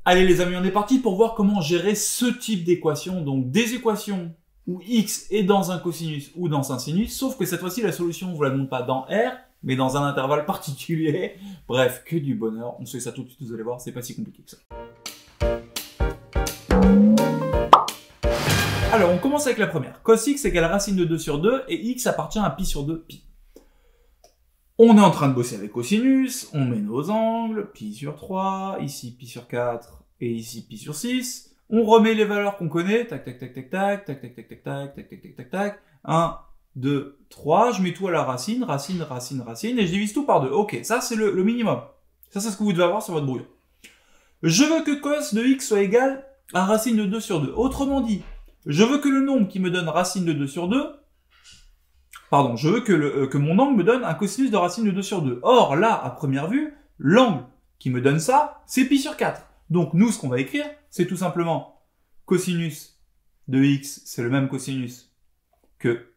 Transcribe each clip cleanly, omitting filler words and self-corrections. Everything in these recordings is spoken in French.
Allez les amis, on est parti pour voir comment gérer ce type d'équation, donc des équations où x est dans un cosinus ou dans un sinus, sauf que cette fois-ci la solution, on vous la demande pas dans R, mais dans un intervalle particulier. Bref, que du bonheur, on se fait ça tout de suite, vous allez voir, c'est pas si compliqué que ça. Alors, on commence avec la première. Cos x égale racine de 2 sur 2, et x appartient à pi sur 2, pi. On est en train de bosser avec cosinus, on met nos angles, pi sur 3, ici pi sur 4, et ici pi sur 6. On remet les valeurs qu'on connaît, tac, tac, tac, tac, tac, tac, tac, tac, tac, tac, tac, tac, tac, tac, tac, 1, 2, 3, je mets tout à la racine, racine, racine, racine, et je divise tout par 2. Ok, ça c'est le minimum. Ça c'est ce que vous devez avoir sur votre brouillon. Je veux que cos de x soit égal à racine de 2 sur 2. Autrement dit, je veux que le nombre qui me donne racine de 2 sur 2, pardon, je veux que mon angle me donne un cosinus de racine de 2 sur 2. Or, là, à première vue, l'angle qui me donne ça, c'est pi sur 4. Donc, nous, ce qu'on va écrire, c'est tout simplement cosinus de x, c'est le même cosinus que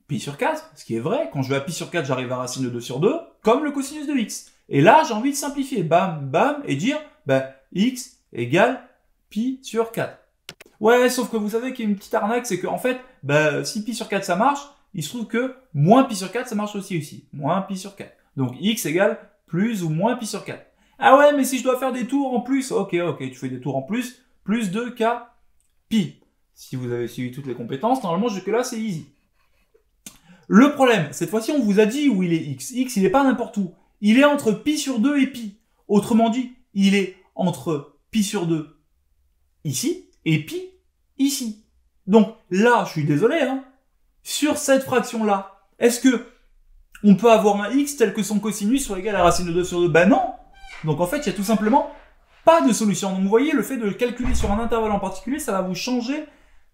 pi sur 4, ce qui est vrai. Quand je vais à pi sur 4, j'arrive à racine de 2 sur 2, comme le cosinus de x. Et là, j'ai envie de simplifier, bam, bam, et dire, x égale pi sur 4. Ouais, sauf que vous savez qu'il y a une petite arnaque, c'est que en fait, si pi sur 4 ça marche, il se trouve que moins pi sur 4 ça marche aussi ici. Moins pi sur 4. Donc x égale plus ou moins pi sur 4. Ah ouais, mais si je dois faire des tours en plus, ok, tu fais des tours en plus 2 k pi. Si vous avez suivi toutes les compétences, normalement jusque là c'est easy. Le problème, cette fois-ci on vous a dit où il est x. X il est pas n'importe où. Il est entre pi sur 2 et pi. Autrement dit, il est entre pi sur 2 ici et pi ici. Donc là, je suis désolé, hein, sur cette fraction-là, est-ce que on peut avoir un x tel que son cosinus soit égal à racine de 2 sur 2? Ben non. Donc en fait, il y a tout simplement pas de solution. Donc vous voyez, le fait de le calculer sur un intervalle en particulier, ça va vous changer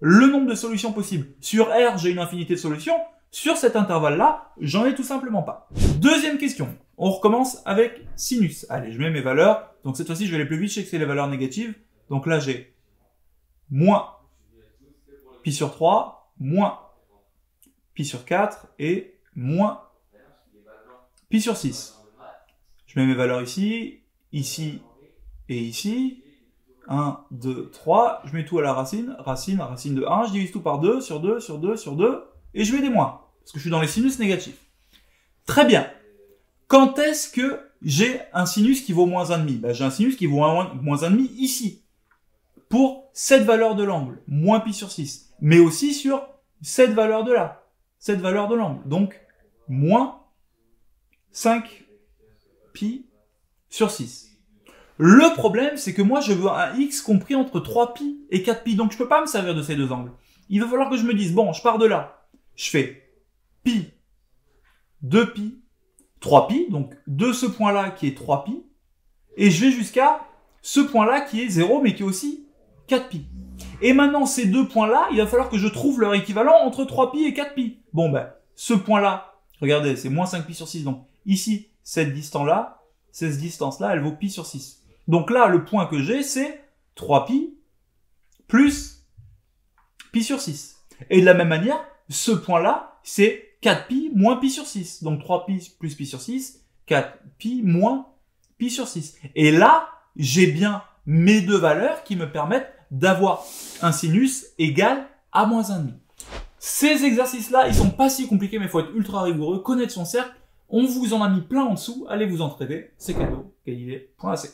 le nombre de solutions possibles. Sur R, j'ai une infinité de solutions. Sur cet intervalle-là, j'en ai tout simplement pas. Deuxième question. On recommence avec sinus. Allez, je mets mes valeurs. Donc cette fois-ci, je vais aller plus vite. Je sais que c'est les valeurs négatives. Donc là, j'ai moins pi sur 3, moins pi sur 4 et moins pi sur 6. Je mets mes valeurs ici, ici et ici. 1, 2, 3. Je mets tout à la racine. Racine, racine de 1. Je divise tout par 2, sur 2, sur 2, sur 2. Et je mets des moins. Parce que je suis dans les sinus négatifs. Très bien. Quand est-ce que j'ai un sinus qui vaut moins 1,5? J'ai un sinus qui vaut moins 1,5 ici. Pour cette valeur de l'angle, moins pi sur 6. Mais aussi sur cette valeur de là. Cette valeur de l'angle. Donc, moins 5 pi sur 6. Le problème, c'est que moi, je veux un x compris entre 3 pi et 4 pi. Donc, je peux pas me servir de ces deux angles. Il va falloir que je me dise, bon, je pars de là. Je fais pi, 2 pi, 3 pi. Donc, de ce point-là qui est 3 pi. Et je vais jusqu'à ce point-là qui est 0, mais qui est aussi 4 pi. Et maintenant, ces deux points-là, il va falloir que je trouve leur équivalent entre 3 pi et 4 pi. Bon, ce point-là, regardez, c'est moins 5 pi sur 6. Donc, ici, cette distance-là, elle vaut pi sur 6. Donc là, le point que j'ai, c'est 3 pi plus pi sur 6. Et de la même manière, ce point-là, c'est 4 pi moins pi sur 6. Donc 3 pi plus pi sur 6, 4 pi moins pi sur 6. Et là, j'ai bien mes deux valeurs qui me permettent d'avoir un sinus égal à moins 1,5. Ces exercices-là, ils sont pas si compliqués, mais il faut être ultra rigoureux, connaître son cercle. On vous en a mis plein en dessous, allez vous entraider, c'est cadeau, quelle idée.ac.